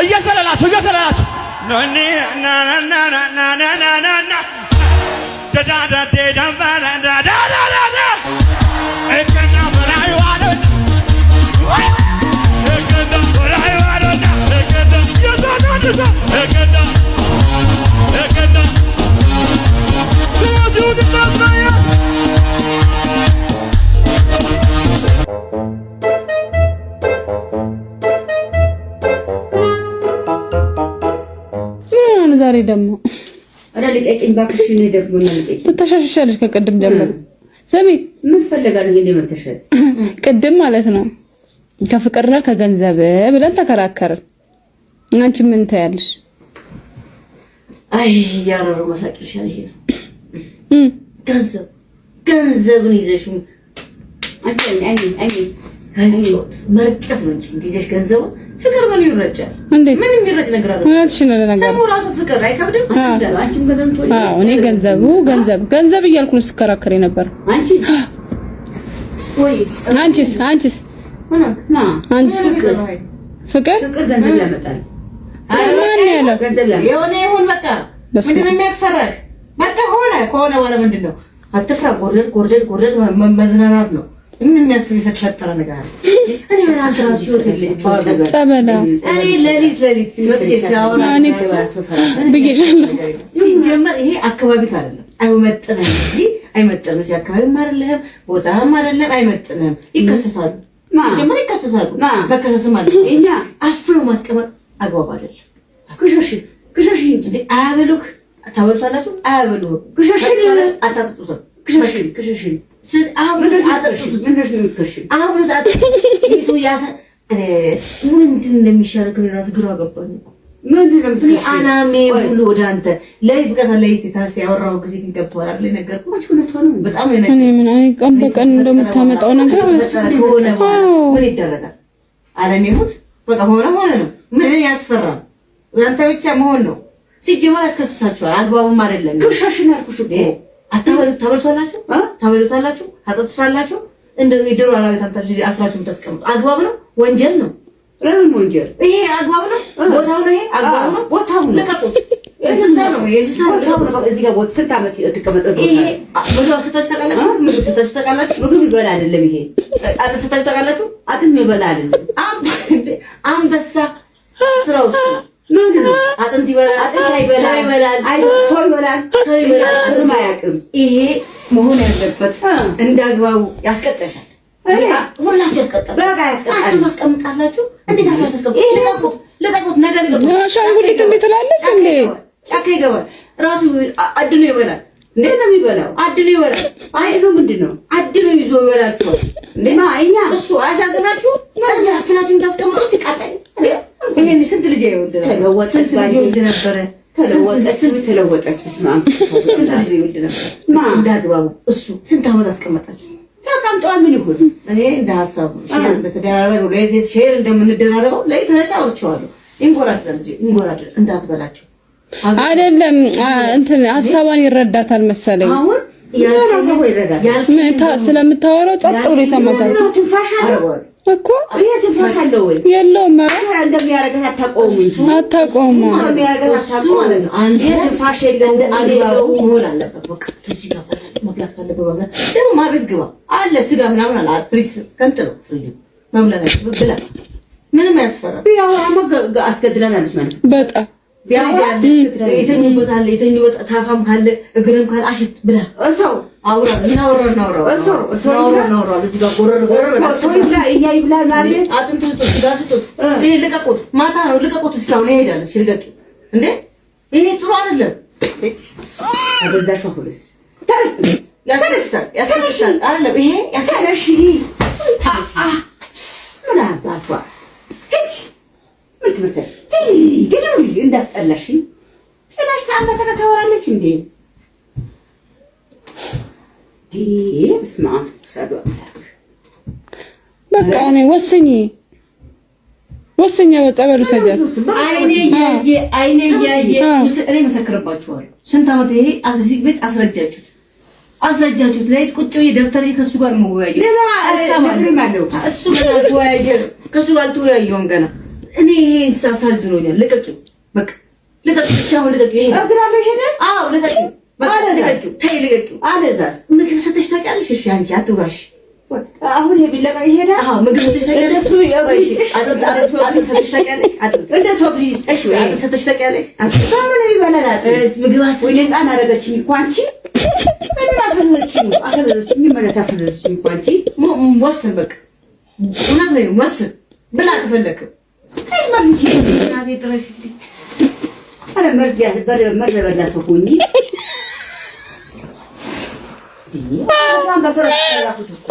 እየሰለላችሁ ዛሬ ደግሞ ለቀቂኝ ባክሽ ነው ደግሞ ለቀቂኝ ተሻሽሻለሽ ከቅድም ጀምሮ ሰሚ ምን ፈልጋለሁ እንዴ መተሻሽ ቅድም ማለት ነው ከፍቅርና ከገንዘብ ብለን ተከራከርን አንቺ ምን ታያለሽ አይ ያረሩ ማሳቂልሻል ይሄ ነው ገንዘብን ይዘሽ አይ መርጨት ነው እንጂ ይዘሽ ገንዘብ ፍቅር ምን ይረጫል እንዴ ምን የሚረጭ ነገር አለ እውነትሽ ነው ለነገር ሰሙ ራሱ ፍቅር አይከብድም አንቺም ገንዘብ ትወጪ እኔ ገንዘብ እያልኩ ነው ስከራከር ነበር አንቺ ወይ አንቺስ ማ አንቺ ፍቅር ገንዘብ ያመጣል ማን ያለው ገንዘብ ያመጣል የሆነ ይሁን በቃ ምንድነው የሚያስፈራክ በቃ ሆነ ወላ ምንድነው አትፍራ ጎርደድ መዝናናት ነው ምን የሚያስፈራ የተፈጠረ ነገር አለ እኔ በእናንተ ራሱ ይወድልኝ ተበላ እኔ ለሊት ወጥቼ ሲያወራ ሲጀመር ይሄ አካባቢ አይደለም አይመጥንም እንጂ አይመጥንም እዚህ አካባቢ አይደለም ቦታም አይደለም አይመጥንም ይከሰሳሉ ሲጀመር ይከሰሳሉ መከሰስም አለ እኛ አፍሮ ማስቀመጥ አግባብ አይደለም ክሸሽ እንጂ አያበሉክ ታበሉታላችሁ አያበሉ ክሸሽ አታጥጡት ክሸሽ ምንድን እንደሚሻረክ ራስ ግራ ገባኝ ምንድነው አላሜ ሁሉ ወደ አንተ ለይት ታስ ያወራው ጊዜ ገብቷል አይደል ነገርኩሽ በጣም እኔ ምን ቀን በቀን እንደምታመጣው ነገር ምን ይደረጋል አላሜ ሁት በቃ ሆነ ነው ምን ያስፈራል አንተ ብቻ መሆን ነው ሲጀመር አስከስሳችኋል አግባብም አይደለም ክሸሽን አልኩሽ እኮ ታበሉታላችሁ ታጠጡታላችሁ እንደ ድሮ አላውቅም ታምጣችሁ እዚህ አስራችሁ ተስቀምጡ አግባብ ነው ወንጀል ነው ለምን ወንጀል ይሄ አግባብ ነው ቦታው ነው ይሄ አግባብ ነው ቦታው ነው ለቀቁት እንስሳ ነው እዚህ ጋር ቦታ ስንት ዓመት ተቀመጠው ይሄ ቦታው ስታስተቃላችሁ ምግብ ስታስተቃላችሁ ምግብ ይበላ አይደለም ይሄ ስታስተቃላችሁ አጥም ይበላ አይደለም አንበሳ ስራው ምንድነው አጥንት ይበላል ሰው ይበላል ማያውቅም ይሄ መሆን ያለበት እንዳግባቡ ያስቀጣሻል ሁላችሁ ያስቀጣል በቃ ያስቀጣል አስቀምጣላችሁ እንዴት አስቀምጣላችሁ ለቀቁት ነገር ሻንጉሊት እንዴት ትላለች እንዴ ጫካ ይገባል ራሱ አድኖ ይበላል እንዴ ነው የሚበላው አድኖ ይበላል አይዶ ምንድነው አድኖ ይዞ ይበላችኋል እንዴ ማይኛ እሱ አሳስናችሁ እዚህ አፍናችሁ ታስቀምጡት ይቃጠል ይሄን ስንት ልጅ ይወልድ ስንት ልጅ ይወልድ ነበር ተለወጠች በስማም ስንት ልጅ ይወልድ ነበር እንዳግባቡ እሱ ስንት አመት አስቀመጣችሁ ተቀምጧል ምን ይሁን እኔ እንደ ሐሳብ ሼር በተደራረገው ለይት ሼር እንደምንደራረገው ለይት ተነሳውቻለሁ እንጎራደል እንዳትበላችሁ አይደለም እንትን ሐሳቧን ይረዳታል መሰለኝ አሁን ስለምታወራው ጸጥ ብሎ ይሰማታል እኮ ይሄ ትንፋሽ አለው ወይ የለውም ማለት እንደሚያረጋት አታቆም እንጂ አታቆም እንደሚያረጋት አታቆም አንዴ ትንፋሽ የለም አግባቡ መሆን አለበት በቃ ትዚህ ጋር መብላት ካለበት መብላት ደግሞ ማርቤት ግባ አለ ስጋ ምናምን አለ ፍሪዝ ከንጥሎ ፍሪዝ መብላት ብላ ምንም ያስፈራ ያው አስገድለናለች ማለት በጣም የተኙበት ታፋም ካለ እግርም ካለ አሽት ብላ እሰው አውራ እናወራ እዚህ ጋር ጎረር እኛ ይብላ ማለት አጥንት ስጡት ስጋ ስጡት ይሄ ልቀቁት ማታ ነው ልቀቁት እስካሁን ይሄዳል ሲልቀቅ እንዴ ይሄ ጥሩ አይደለም አበዛሽ ሁሉስ ያስከስሳል አይደለም ይሄ ያስከረሽ ምን አባቷ ምን ትመስል እንዳስጠላሽ ጭራሽ ታመሰከ ታወራለች እንዴ በስመ አብ ሰዶ በቃ እኔ ወስኝ በጸበሉ ሰጃት አይኔ ያየ እኔ መሰክርባችኋለሁ ስንት ዓመት ይሄ እዚህ ቤት አስረጃችሁት አስረጃችሁት ላይ ቁጭ ብዬ ደብተር ከሱ ጋር መወያየው እሱ ገና ተወያየ ከሱ ጋር ተወያየውም ገና እኔ ይሄን ሳሳዝኖኛል። ልቀቂው በቃ ልቀቂው፣ እስካሁን ልቀቂው። ይሄ አግራለ ሄደ። አዎ ልቀቂው በቃ ልቀቂው፣ ተይ ልቀቂው። አለዛስ ምግብ ሰተሽ ታውቂያለሽ? እሺ አንቺ አትውራሽ። አሁን ይሄ ቢለቀ ይሄዳ። አዎ ምግብ ሰተሽ ታውቂያለሽ? አጥጥ ሰተሽ ታውቂያለሽ? አጥጥ እንደሱ ፕሊዝ። እሺ አጥጥ ሰተሽ ታውቂያለሽ? አስታመነ ይበላላት ምግብ አስ ወይ ህፃን አደረገችኝ እኮ አንቺ አፈዘዘችኝ መለሳ አፈዘዘችኝ እኮ አንቺ ወስን በቃ እውነት ነው ወስን ብላ ከፈለክ አይ መርዝ ይችላል ድረሽ አረ መርዝ ያልበር መርዝ በላ ሰው ሆኜ በጣም በሰራት ያላኩት እኮ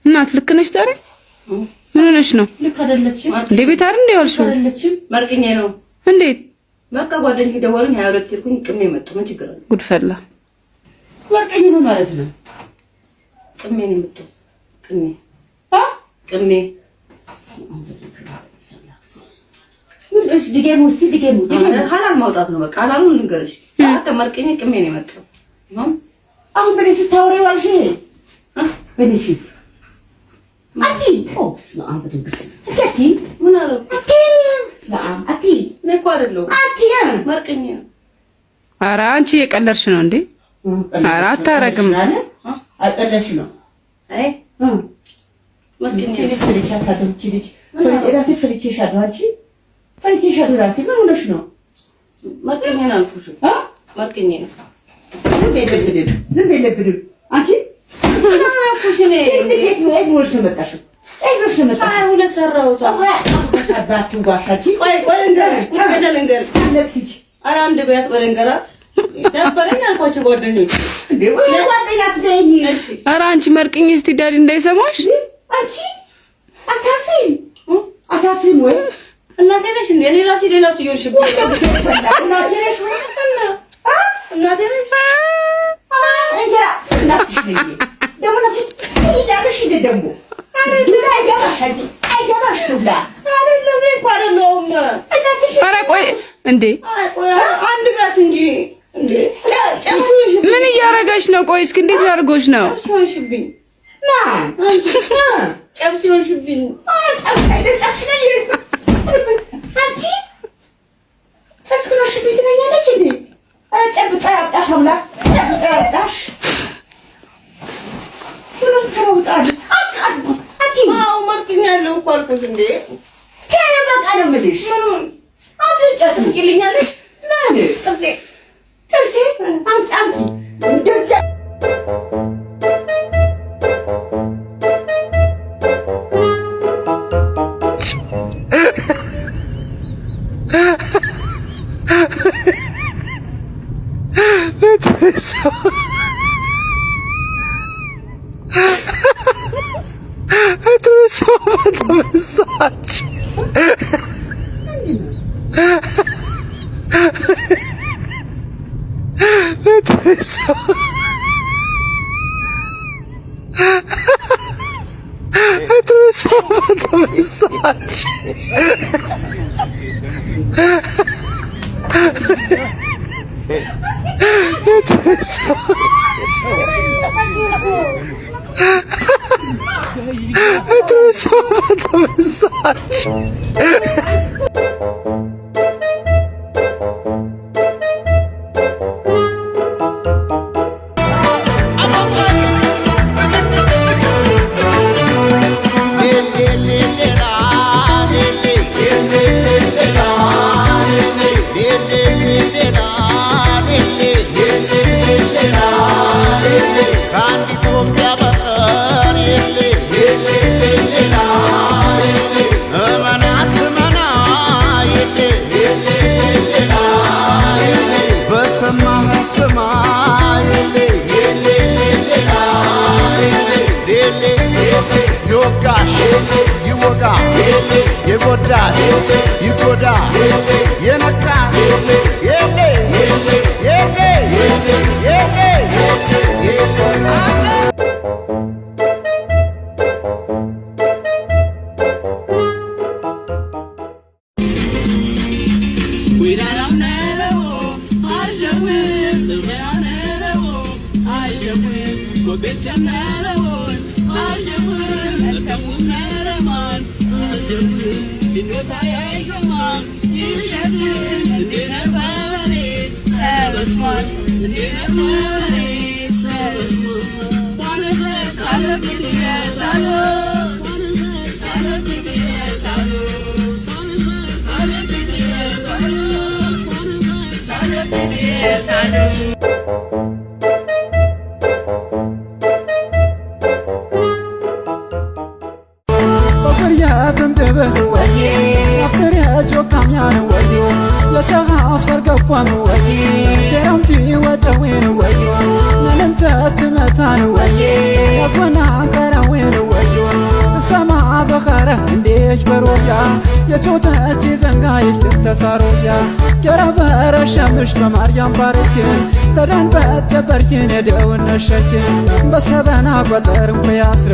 እናት ልክ ነሽ ዛሬ? ምን ሆነሽ ነው? ልክ አይደለችም። እንዴ ቤት አይደል እንዴ ዋልሽው? አይደለችም። መርቅኜ ነው። እንዴት? በቃ ጓደኛዬ ደወሉኝ 22 ይልኩኝ ቅሜ መጣ። ምን ችግር አለ? ጉድ ፈላ። መርቅኜ ነው ማለት ነው። ቅሜ ነው የመጣው። ቅሜ ዲጌሙ ሀላል ማውጣት ነው። በቃ ሀላሉን ልንገርሽ። በቃ መርቅኜ ቅሜ ነው የመጣው። አሁን በፊት ታወሪዋለሽ በፊት አቲ ኦፕስ ነው አብዱስ አቲ ምን አለ አቲ ስማም አቲ ነኮ አይደለም አቲ መርቅኛ ኧረ አንቺ የቀለድሽ ነው እንዴ? ኧረ አታረግም። አቀለሽ ነው አይ መርቅኛ ፍልቻ ታደምጪ ልጅ ራሴ ፍልቼሻለሁ። አንቺ ፍልቼሻለሁ ራሴ ምን ሆነሽ ነው? መርቅኛ ነው አልኩሽ። መርቅኛ ነው ዝም በለብንም አንቺ ኩሽኔ እንዴት ነው አይኖርሽ መጣሽ? አይኖርሽ መጣሽ? አይ ሁለት ሰራውታ አባቱ ባሻቺ ቆይ እንገርሽ ቁጭ በደል እንገርሽ ለክቺ ኧረ አንድ ቢያት በለንገራት ደበረኝ አልኳቸው ጓደኞች እንዴ ወይ ጓደኛት ደኝ እሺ ኧረ አንቺ መርቅኝ እስቲ ዳዲ እንዳይሰማሽ አንቺ አታፍሪም ወይ እናቴ ነሽ እንዴ? እኔ ራሴ ሌላ ሰው ይወርሽብኝ እናቴ ነሽ ወይ እናቴ ነሽ እንጃ እናትሽ ነኝ ደግሞ ነፍስ ይያለሽ ደግሞ ዱላ አይገባሽ ዱላ አይደለም እኮ አይደለም እናትሽ ኧረ ቆይ እንዴ አንድ ባት እንጂ እንዴ ምን እያረጋሽ ነው? ቆይ እስኪ እንዴት አድርጎሽ ነው? ጨብሲሽብኝ ጨብሲሽብኝ አንቺ ጨብሲሽብኝ ትለኛለሽ እንዴ? ጨብጣ ያጣሽ አምላክ ጨብጣ ያጣሽ አዎ መርቅኛለሁ እኮ አልኩሽ እንዴ በቃ ነው የምልሽ። ምኑን አትጨጥቂልኛለሽ? ጥርሴ አምጪ እንደዚያ ይወጋ የጎዳ ይጎዳ የነካ የለ የለ የለ የቾታች ዘንጋይት ተሳሮያ ከራበረ ሸምሽ በማርያም ባርክን ተዳን በተበርኪን የደውን ነሸክን በሰበና ቆጠር እንኳ ያስረ